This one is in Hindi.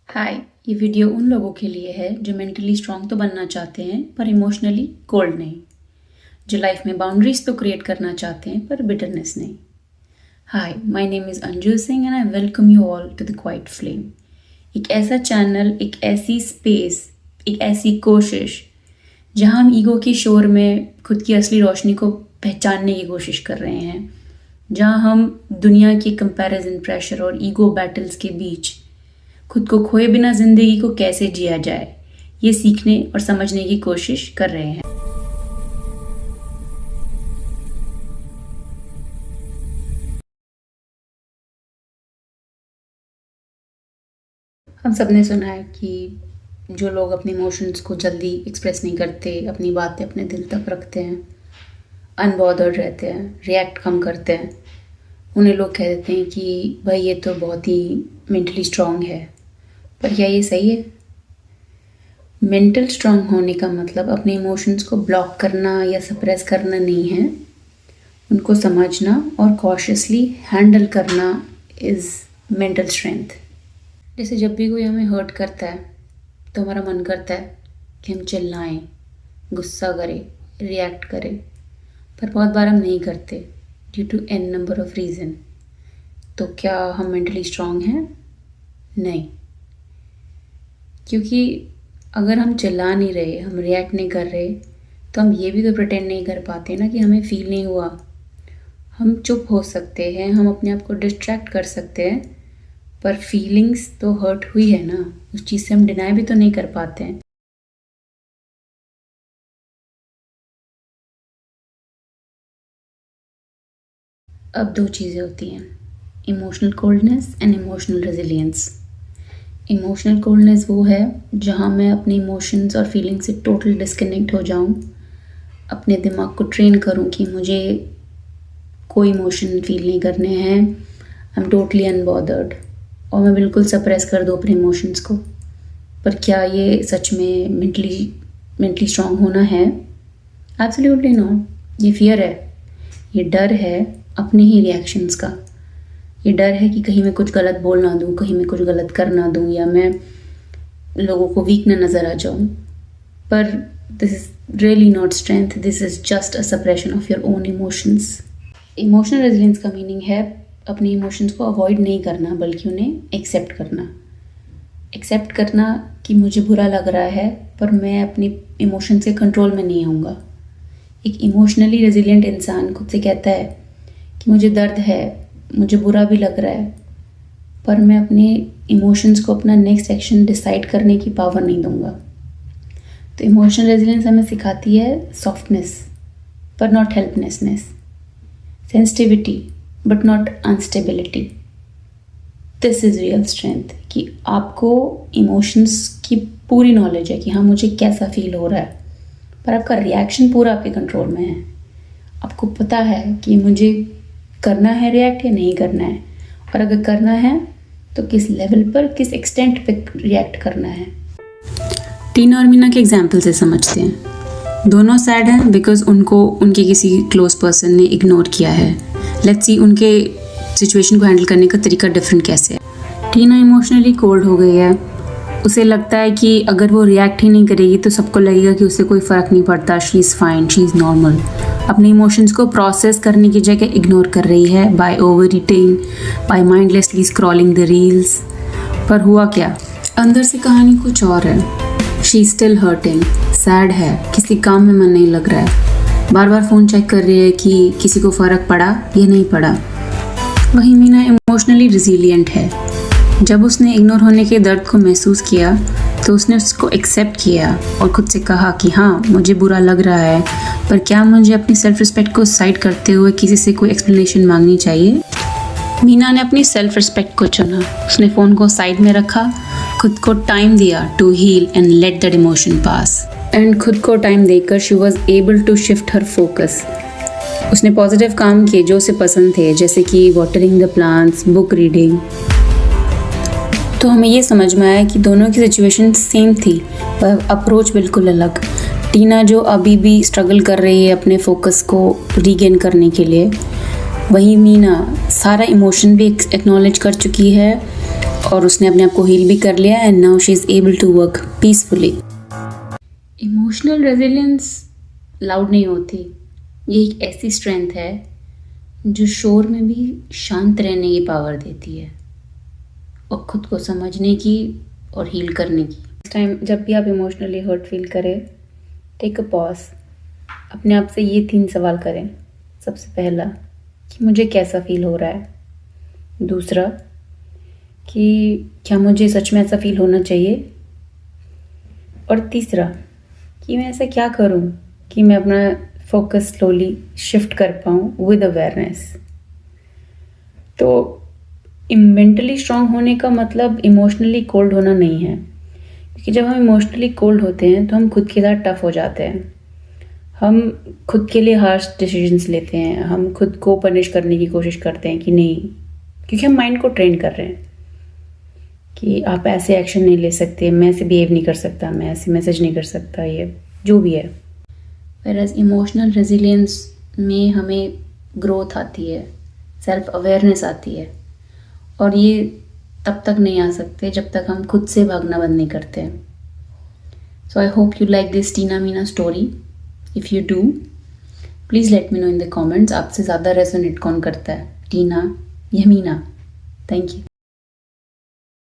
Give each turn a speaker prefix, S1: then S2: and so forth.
S1: हाय, ये वीडियो उन लोगों के लिए है जो मेंटली स्ट्रांग तो बनना चाहते हैं पर इमोशनली कोल्ड नहीं, जो लाइफ में बाउंड्रीज तो क्रिएट करना चाहते हैं पर बिटरनेस नहीं। Hi, my name is Anju Singh and I welcome you all to the quiet flame. एक ऐसा चैनल, एक ऐसी स्पेस, एक ऐसी कोशिश जहां हम ईगो की शोर में खुद की असली रोशनी को पहचानने की कोशिश कर रहे हैं, जहां हम दुनिया की कंपैरिजन, प्रेशर और ईगो बैटल्स के बीच खुद को खोए बिना जिंदगी को कैसे जिया जाए ये सीखने और समझने की कोशिश कर रहे हैं। हम सब ने सुना है कि जो लोग अपने इमोशंस को जल्दी एक्सप्रेस नहीं करते, अपनी बातें अपने दिल तक रखते हैं, अनबॉदर्ड रहते हैं, रिएक्ट कम करते हैं, उन्हें लोग कह देते हैं कि भाई ये तो बहुत ही मेंटली स्ट्रांग है। पर क्या ये सही है? मेंटल स्ट्रांग होने का मतलब अपने इमोशंस को ब्लॉक करना या सप्रेस करना नहीं है, उनको समझना और कॉशियसली हैंडल करना इज़ मेंटल स्ट्रेंथ। जैसे जब भी कोई हमें हर्ट करता है तो हमारा मन करता है कि हम चिल्लाएं, गुस्सा करें, रिएक्ट करें, पर बहुत बार हम नहीं करते due to an number of reason. तो क्या हम मेंटली स्ट्रांग हैं? नहीं, क्योंकि अगर हम चिल्ला नहीं रहे, हम रिएक्ट नहीं कर रहे, तो हम ये भी तो प्रिटेंड नहीं कर पाते ना कि हमें फील नहीं हुआ। हम चुप हो सकते हैं, हम अपने आप को डिस्ट्रैक्ट कर सकते हैं, पर फीलिंग्स तो हर्ट हुई है ना, उस चीज़ से हम डिनाई भी तो नहीं कर पाते हैं। अब दो चीज़ें होती हैं, emotional coldness and emotional resilience. Emotional coldness वो है जहाँ मैं अपने इमोशंस और फीलिंग से टोटल डिस्कनेक्ट हो जाऊँ, अपने दिमाग को ट्रेन करूँ कि मुझे कोई इमोशन फील नहीं करने हैं, आई एम टोटली अनबॉदर्ड, और मैं बिल्कुल सप्रेस कर दूँ अपने इमोशंस को। पर क्या ये सच में मेंटली स्ट्रांग होना है? Absolutely not. ये फियर है, ये डर है अपने ही रिएक्शंस का। ये डर है कि कहीं मैं कुछ गलत बोल ना दूँ, कहीं मैं कुछ गलत कर ना दूँ, या मैं लोगों को वीक ना नज़र आ जाऊँ। पर this is really not strength, this is just a suppression of your own emotions. Emotional resilience का मीनिंग है अपने इमोशंस को अवॉइड नहीं करना, बल्कि उन्हें एक्सेप्ट करना। एक्सेप्ट करना कि मुझे बुरा लग रहा है, पर मैं अपने इमोशंस के कंट्रोल में नहीं आऊँगा। एक इमोशनली रेजिलियंट इंसान खुद से कहता है कि मुझे दर्द है, मुझे बुरा भी लग रहा है, पर मैं अपने इमोशंस को अपना नेक्स्ट एक्शन डिसाइड करने की पावर नहीं दूंगा। तो इमोशनल रेजिलियंस हमें सिखाती है सॉफ्टनेस पर not helplessness, sensitivity but not instability. This is real strength कि आपको इमोशंस की पूरी नॉलेज है कि हाँ मुझे कैसा फील हो रहा है, पर आपका रिएक्शन पूरा आपके कंट्रोल में है। आपको पता है कि मुझे करना है रिएक्ट या नहीं करना है, और अगर करना है तो किस लेवल पर, किस एक्सटेंट पे रिएक्ट करना है। टीना और मीना के एग्जाम्पल से समझते हैं। दोनों सैड हैं बिकॉज उनको उनके किसी क्लोज पर्सन ने इग्नोर किया है। लेट्स सी उनके सिचुएशन को हैंडल करने का तरीका डिफरेंट कैसे है। टीना इमोशनली कोल्ड हो गई है, उसे लगता है कि अगर वो रिएक्ट ही नहीं करेगी तो सबको लगेगा कि उसे कोई फ़र्क नहीं पड़ता, she is fine, she is normal. अपने इमोशंस को प्रोसेस करने की जगह इग्नोर कर रही है by over eating, by mindlessly scrolling the reels. पर हुआ क्या? अंदर से कहानी कुछ और है। She is still hurting, sad है, किसी काम में मन नहीं लग रहा है, बार बार फ़ोन चेक कर रही है कि किसी को फ़र्क पड़ा या नहीं पड़ा। वहीं मीना इमोशनली रिजिलियंट है। जब उसने इग्नोर होने के दर्द को महसूस किया तो उसने उसको एक्सेप्ट किया और खुद से कहा कि हाँ मुझे बुरा लग रहा है, पर क्या मुझे अपनी सेल्फ रिस्पेक्ट को साइड करते हुए किसी से कोई एक्सप्लेनेशन मांगनी चाहिए? मीना ने अपनी सेल्फ रिस्पेक्ट को चुना। उसने फ़ोन को साइड में रखा, खुद को टाइम दिया to heal and let that emotion pass. And खुद को टाइम देकर she was able to shift her focus. उसने पॉजिटिव काम किए जो उसे पसंद थे, जैसे कि watering the plants, book reading. तो हमें ये समझ में आया कि दोनों की सिचुएशन सेम थी पर अप्रोच बिल्कुल अलग। टीना जो अभी भी स्ट्रगल कर रही है अपने फोकस को रीगेन करने के लिए, वहीं मीना सारा इमोशन भी एक्नॉलेज कर चुकी है और उसने अपने आप को हील भी कर लिया and now she is able to work peacefully. Emotional resilience loud नहीं होती, ये एक ऐसी स्ट्रेंथ है जो शोर में भी शांत रहने की पावर देती है और ख़ुद को समझने की और हील करने की। इस टाइम जब भी आप इमोशनली हर्ट फील करें, टेक अ पॉज, अपने आप से ये 3 सवाल करें। सबसे पहला कि मुझे कैसा फील हो रहा है, दूसरा कि क्या मुझे सच में ऐसा फील होना चाहिए, और तीसरा कि मैं ऐसा क्या करूं कि मैं अपना फोकस स्लोली शिफ्ट कर पाऊँ विद अवेयरनेस। तो मेंटली स्ट्रांग होने का मतलब इमोशनली कोल्ड होना नहीं है, क्योंकि जब हम इमोशनली कोल्ड होते हैं तो हम खुद के साथ टफ हो जाते हैं, हम खुद के लिए हार्श डिसीजंस लेते हैं, हम खुद को पनिश करने की कोशिश करते हैं कि नहीं, क्योंकि हम माइंड को ट्रेन कर रहे हैं कि आप ऐसे एक्शन नहीं ले सकते, मैं ऐसे बिहेव नहीं कर सकता, मैं ऐसे मैसेज नहीं कर सकता, ये जो भी है। Whereas इमोशनल रेजिलियंस में हमें ग्रोथ आती है, सेल्फ अवेयरनेस आती है, और ये तब तक नहीं आ सकते जब तक हम खुद से भागना बंद नहीं करते हैं। So I hope you like this Tina Meena story. If you do, please let me know in the comments आपसे ज़्यादा रेजोनेट कौन करता है, टीना या मीना। Thank you.